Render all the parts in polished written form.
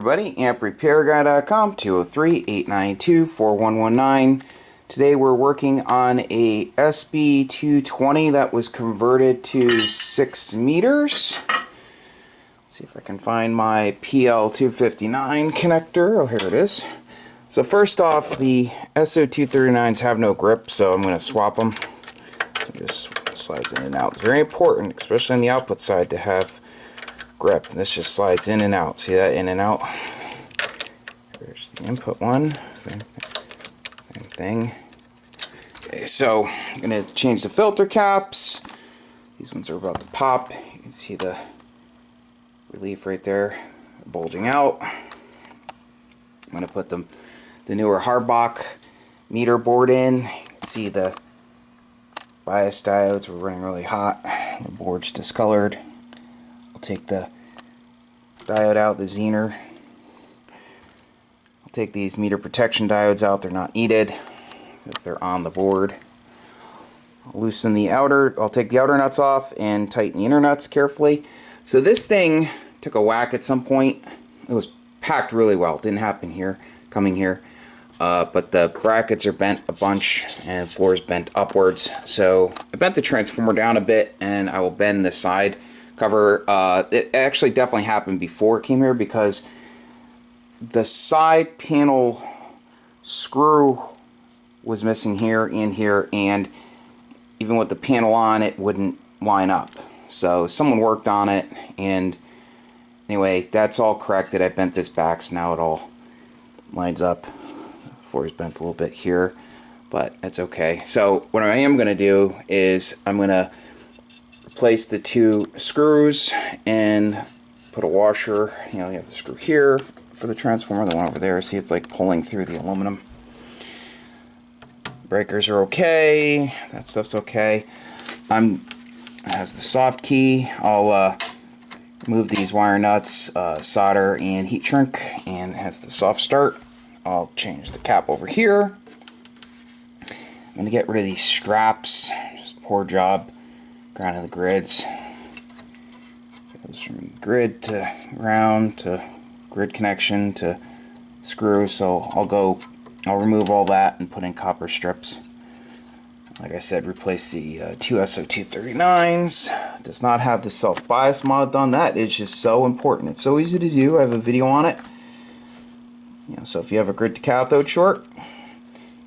Everybody, amprepairguy.com, 203-892-4119. Today we're working on a SB220 that was converted to 6 meters. Let's see if I can find my PL259 connector. Oh, here it is. So first off, the SO239s have no grip, so I'm going to swap them. So it just slides in and out. It's very important, especially on the output side, to have grip. This just slides in and out. See that in and out? There's the input one. Same thing. Okay, so I'm going to change the filter caps. These ones are about to pop. You can see the relief right there bulging out. I'm going to put the newer Harbach meter board in. You can see the bias diodes were running really hot. The board's discolored. I'll take the diode out, the Zener. I'll take these meter protection diodes out. They're not needed because they're on the board. I'll loosen the outer, I'll take the outer nuts off and tighten the inner nuts carefully. So this thing took a whack at some point. It was packed really well. It didn't happen here, coming here. But the brackets are bent a bunch and the floor is bent upwards. So I bent the transformer down a bit and I will bend the side cover. It actually definitely happened before it came here because the side panel screw was missing here and here, and even with the panel on, it wouldn't line up. So someone worked on it, and anyway, that's all corrected. I bent this back, so now it all lines up. The floor is bent a little bit here, but that's okay. So what I am going to do is I'm going to replace the two screws and put a washer. You know, you have the screw here for the transformer, the one over there. See, it's like pulling through the aluminum. Breakers are okay. That stuff's okay. It has the soft key. I'll move these wire nuts, solder and heat shrink, and it has the soft start. I'll change the cap over here. I'm going to get rid of these straps. Just poor job grounding the grids. Goes from grid to ground to grid connection to screw. So I'll remove all that and put in copper strips. Like I said, replace the two SO239s. Does not have the self-bias mod done. That is just so important. It's so easy to do. I have a video on it. You know, so if you have a grid to cathode short,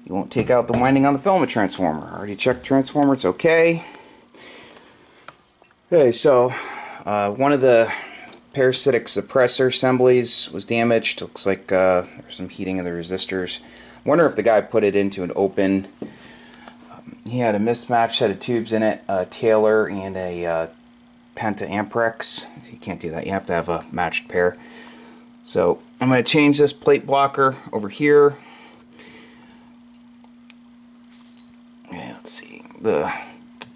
you won't take out the winding on the filament transformer. I already checked the transformer. It's okay. Okay, so one of the parasitic suppressor assemblies was damaged. Looks like there's some heating of the resistors. I wonder if the guy put it into an open. He had a mismatched set of tubes in it, a Taylor and a Penta Amperex. You can't do that. You have to have a matched pair. So I'm going to change this plate blocker over here. Yeah, let's see. The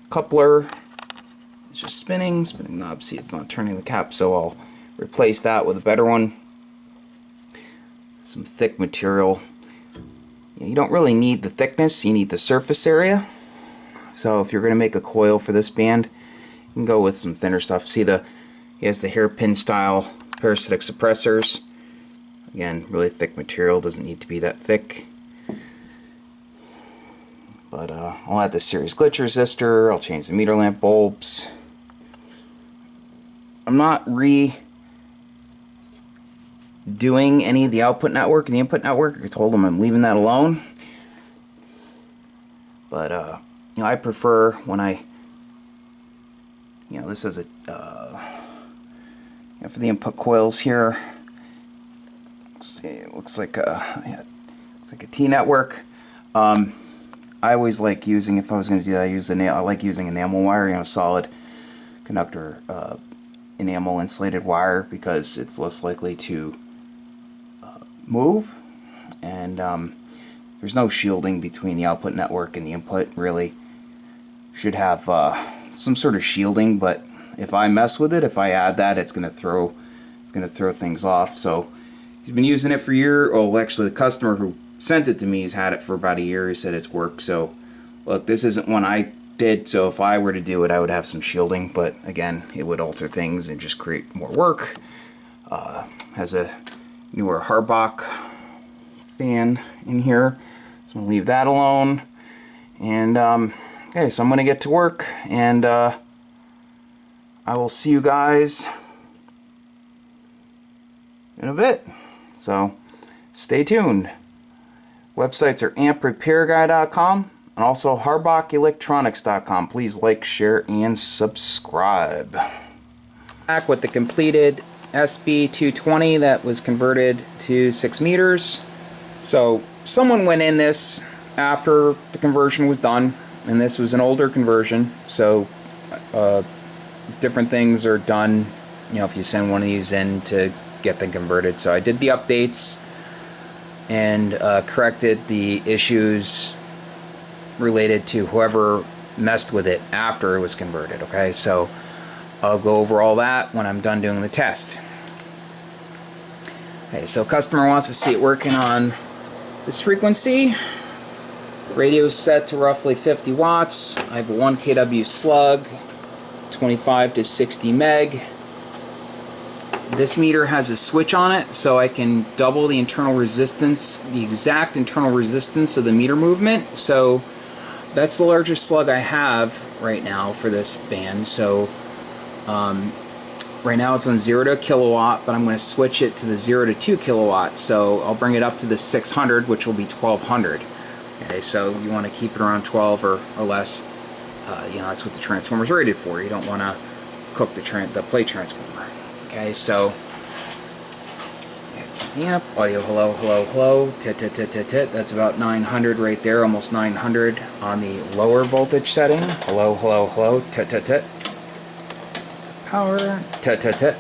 coupler is just spinning knob. See, it's not turning the cap, so I'll replace that with a better one. Some thick material. You don't really need the thickness, you need the surface area. So if you're going to make a coil for this band, you can go with some thinner stuff. See, he has the hairpin style parasitic suppressors. Again, really thick material, doesn't need to be that thick. But I'll add the series glitch resistor, I'll change the meter lamp bulbs. I'm not redoing any of the output network and the input network. I told them I'm leaving that alone. But you know, I prefer when this is a for the input coils here. See, it looks like it's like a T network. I always like using, if I was going to do that, I like using enamel wire, you know, solid conductor enamel insulated wire, because it's less likely to move, and there's no shielding between the output network and the input. Really should have some sort of shielding, but if I mess with it, if I add that, it's gonna throw things off. So he's been using it for a year. Oh, actually, the customer who sent it to me has had it for about a year. He said it's worked. So look, this isn't one I did, so if I were to do it, I would have some shielding, but again, it would alter things and just create more work. Has a newer Harbach fan in here. So I'm going to leave that alone. And okay, so I'm going to get to work, and I will see you guys in a bit. So stay tuned. Websites are amprepairguy.com and also harbachelectronics.com. Please like, share, and subscribe. Back with the completed Sb220 that was converted to 6 meters. So someone went in this after the conversion was done, and this was an older conversion, so different things are done, you know, if you send one of these in to get them converted. So I did the updates and corrected the issues related to whoever messed with it after it was converted. Okay, so I'll go over all that when I'm done doing the test. Okay, so customer wants to see it working on this frequency. Radio set to roughly 50 watts. I have a 1 kW slug, 25 to 60 meg. This meter has a switch on it, so I can double the internal resistance, the exact internal resistance of the meter movement. So that's the largest slug I have right now for this band. So right now it's on 0 to a kilowatt, but I'm going to switch it to the 0 to 2 kilowatt. So I'll bring it up to the 600, which will be 1200. Okay, so you want to keep it around 12 or less. You know, that's what the transformer's rated for. You don't want to cook the plate transformer. Okay, so amp, audio, hello, hello, hello, tit, tit, tit, tit, tit. That's about 900 right there, almost 900 on the lower voltage setting. Hello, hello, hello, tit, tit, tit. Power, tit, tit, tit.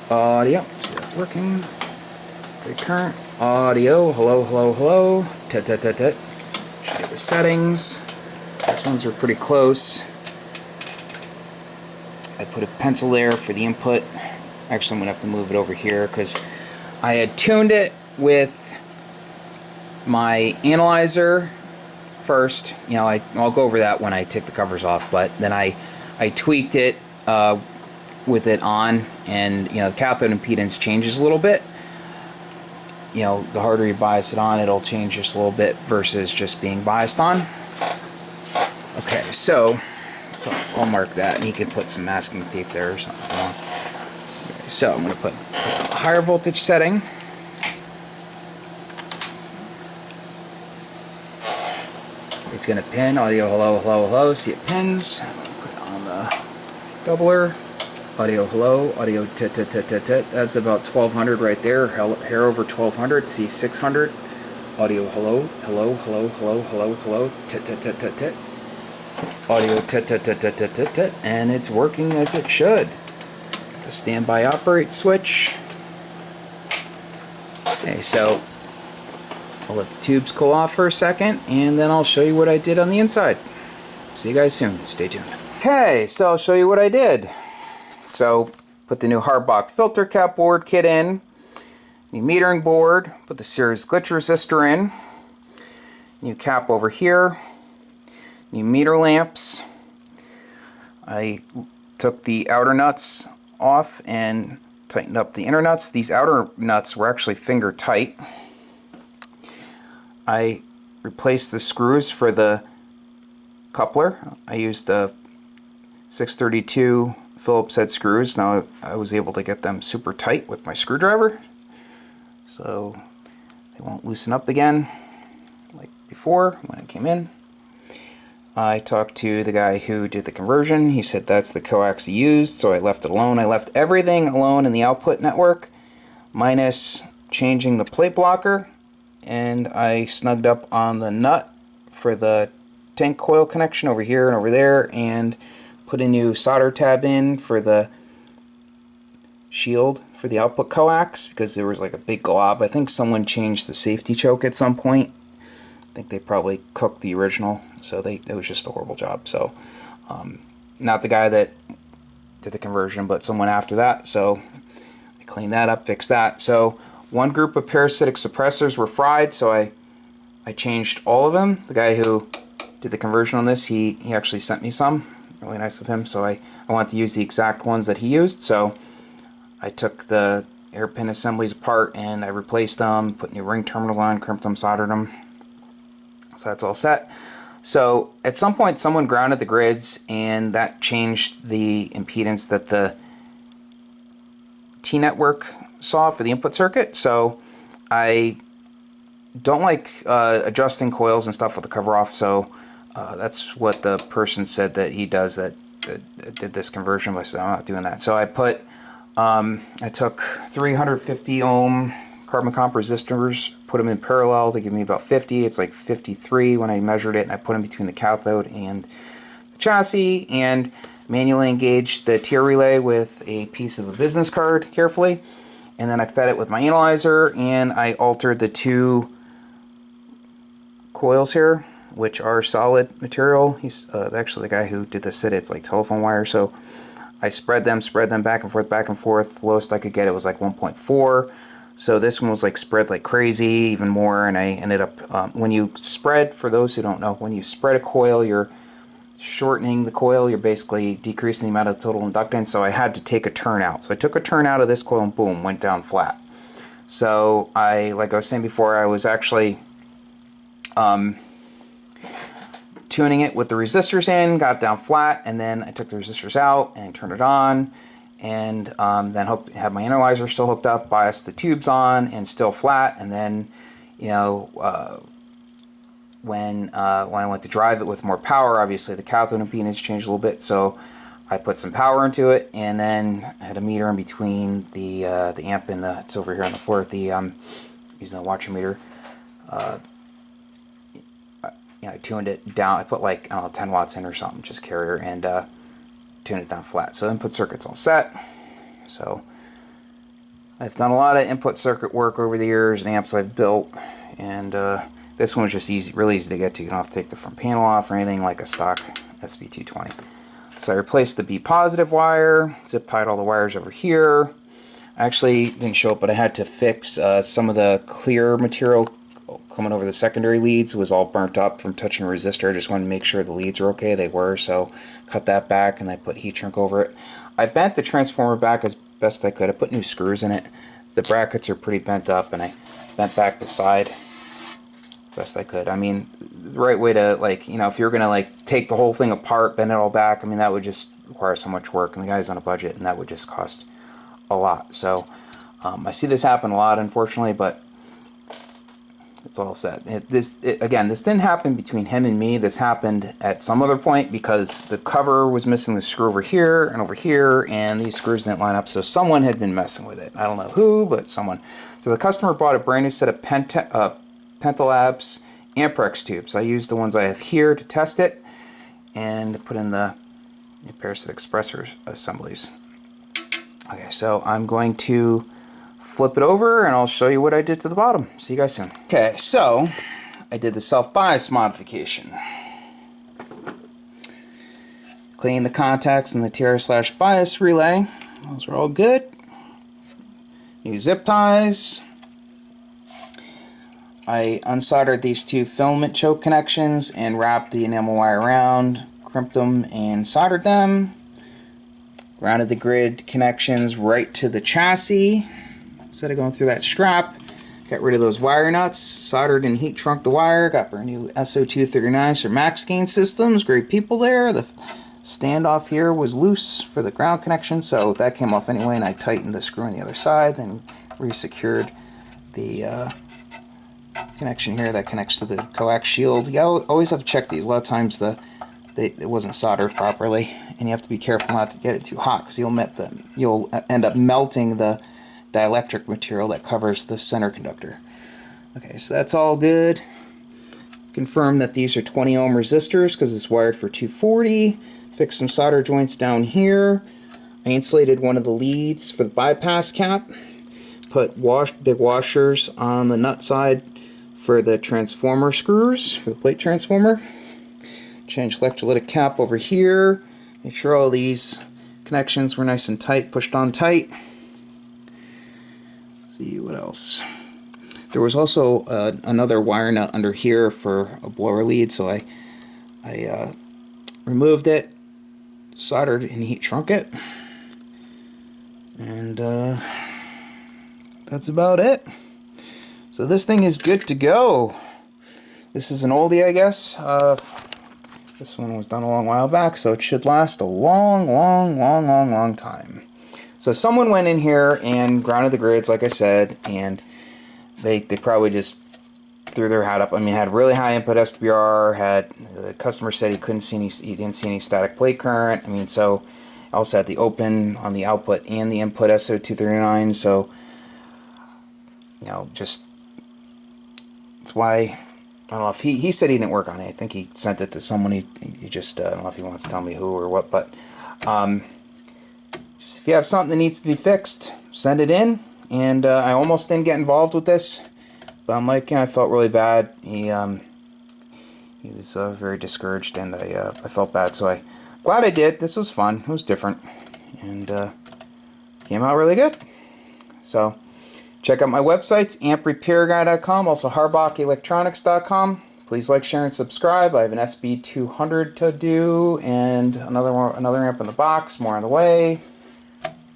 Audio, see that's working. Good current. Audio, hello, hello, hello, tit, tit, tit, tit. Should get the settings. These ones are pretty close. I put a pencil there for the input. Actually, I'm going to have to move it over here because I had tuned it with my analyzer first. You know, I'll go over that when I take the covers off, but then I tweaked it with it on, and you know, the cathode impedance changes a little bit. You know, the harder you bias it on, it'll change just a little bit versus just being biased on. Okay, so I'll mark that, and you can put some masking tape there or something if you want. Okay, so I'm going to put a higher voltage setting. It's going to pin, audio, hello, hello, hello, see it pins. Put it on the doubler. Audio, hello, audio, tit, tit, tit, tit, tit. That's about 1200 right there. Hair over 1200, see 600. Audio, hello, hello, hello, hello, hello, hello, tit, tit, tit, tit, tit. Audio, tit, tit, tit, tit, tit, tit, tit. And it's working as it should. The standby operate switch. Okay, so I'll let the tubes cool off for a second, and then I'll show you what I did on the inside. See you guys soon. Stay tuned. Okay, so I'll show you what I did. So, put the new Harbach filter cap board kit in, new metering board, put the series glitch resistor in, new cap over here, new meter lamps. I took the outer nuts off and tightened up the inner nuts. These outer nuts were actually finger tight. I replaced the screws for the coupler. I used the 632 Phillips head screws. Now I was able to get them super tight with my screwdriver, so they won't loosen up again like before when I came in. I talked to the guy who did the conversion. He said that's the coax he used, so I left it alone. I left everything alone in the output network, minus changing the plate blocker, and I snugged up on the nut for the tank coil connection over here and over there, and put a new solder tab in for the shield for the output coax because there was like a big glob. I think someone changed the safety choke at some point. I think they probably cooked the original, so it was just a horrible job. So not the guy that did the conversion, but someone after that. So I cleaned that up, fixed that. So one group of parasitic suppressors were fried, so I changed all of them. The guy who did the conversion on this, he actually sent me some. Really nice of him. So I want to use the exact ones that he used. So I took the hairpin assemblies apart and I replaced them, put new ring terminals on, crimped them, soldered them. So that's all set. So at some point someone grounded the grids and that changed the impedance that the T-network saw for the input circuit. So I don't like adjusting coils and stuff with the cover off, so that's what the person said that he does that did this conversion, but I said I'm not doing that. So I put I took 350 ohm carbon comp resistors, put them in parallel to give me about 50. It's like 53 when I measured it, and I put them between the cathode and the chassis, and manually engaged the tier relay with a piece of a business card carefully, and then I fed it with my analyzer, and I altered the two coils here, which are solid material. He's actually the guy who did this said it's like telephone wire, so I spread them back and forth. Lowest I could get it was like 1.4. So this one was like spread like crazy, even more, and I ended up, when you spread, for those who don't know, when you spread a coil, you're shortening the coil, you're basically decreasing the amount of total inductance, so I had to take a turn out. So I took a turn out of this coil and boom, went down flat. So like I was saying before, I was actually tuning it with the resistors in, got down flat, and then I took the resistors out and turned it on, and then had my analyzer still hooked up, biased the tubes on, and still flat. And then, you know, when I went to drive it with more power, obviously the cathode impedance changed a little bit, so I put some power into it, and then I had a meter in between the amp and it's over here on the floor at the using a wattometer. I tuned it down. I put like, I don't know, 10 watts in or something, just carrier, and tuned it down flat. So input circuit's all set. So I've done a lot of input circuit work over the years and amps I've built, and this one was just easy, really easy to get to. You don't have to take the front panel off or anything like a stock Sb220. So I replaced the B positive wire, zip tied all the wires over here. I actually didn't show it, but I had to fix some of the clear material coming over the secondary leads. It was all burnt up from touching a resistor. I just wanted to make sure the leads were okay. They were, so cut that back and I put heat shrink over it. I bent the transformer back as best I could. I put new screws in it. The brackets are pretty bent up, and I bent back the side best I could. I mean, the right way to, like, you know, if you're gonna like take the whole thing apart, bend it all back, I mean, that would just require so much work, and the guy's on a budget, and that would just cost a lot. So I see this happen a lot, unfortunately, but it's all set. Again, this didn't happen between him and me. This happened at some other point because the cover was missing the screw over here, and these screws didn't line up, so someone had been messing with it. I don't know who, but someone. So the customer bought a brand new set of Penta Labs Amprex tubes. I used the ones I have here to test it and put in the parasitic expressor assemblies. Okay, so I'm going to flip it over and I'll show you what I did to the bottom. See you guys soon. Okay, so I did the self-bias modification. Clean the contacts in the TR/bias relay. Those are all good. New zip ties. I unsoldered these two filament choke connections and wrapped the enamel wire around, crimped them and soldered them. Grounded the grid connections right to the chassis. Instead of going through that strap, got rid of those wire nuts, soldered and heat shrunk the wire, got brand new SO239s for max gain systems, great people there. The standoff here was loose for the ground connection, so that came off anyway, and I tightened the screw on the other side, then re-secured the connection here that connects to the coax shield. You always have to check these. A lot of times it wasn't soldered properly, and you have to be careful not to get it too hot, because you'll end up melting the dielectric material that covers the center conductor. Okay, so that's all good. Confirm that these are 20 ohm resistors because it's wired for 240. Fix some solder joints down here. I insulated one of the leads for the bypass cap. Put big washers on the nut side for the transformer screws, for the plate transformer. Change electrolytic cap over here. Make sure all these connections were nice and tight, pushed on tight. Let's see what else. There was also another wire nut under here for a blower lead, so I removed it, soldered and heat shrunk it, And that's about it. So this thing is good to go. This is an oldie, I guess. This one was done a long while back, so it should last a long time. So someone went in here and grounded the grids, like I said, and they probably just threw their hat up. I mean, had really high input SWR. Had the customer said he didn't see any static plate current. I mean, so also had the open on the output and the input SO239. So you know, just that's why I don't know if he said he didn't work on it. I think he sent it to someone. He just I don't know if he wants to tell me who or what, but just if you have something that needs to be fixed, send it in. And I almost didn't get involved with this, but I'm like, I felt really bad. He was very discouraged, and I felt bad, so I'm glad I did. This was fun. It was different, and came out really good. So check out my websites, amprepairguy.com, also harbachelectronics.com. Please like, share, and subscribe. I have an Sb220 to do, and another amp in the box, more on the way.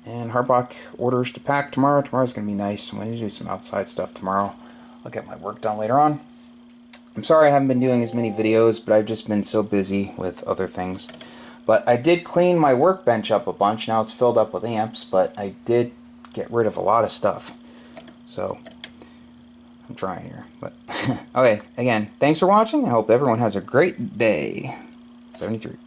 And Harbach orders to pack tomorrow. Tomorrow's going to be nice. I'm going to do some outside stuff tomorrow. I'll get my work done later on. I'm sorry I haven't been doing as many videos, but I've just been so busy with other things. But I did clean my workbench up a bunch. Now it's filled up with amps, but I did get rid of a lot of stuff. So I'm trying here. But okay, again, thanks for watching. I hope everyone has a great day. 73.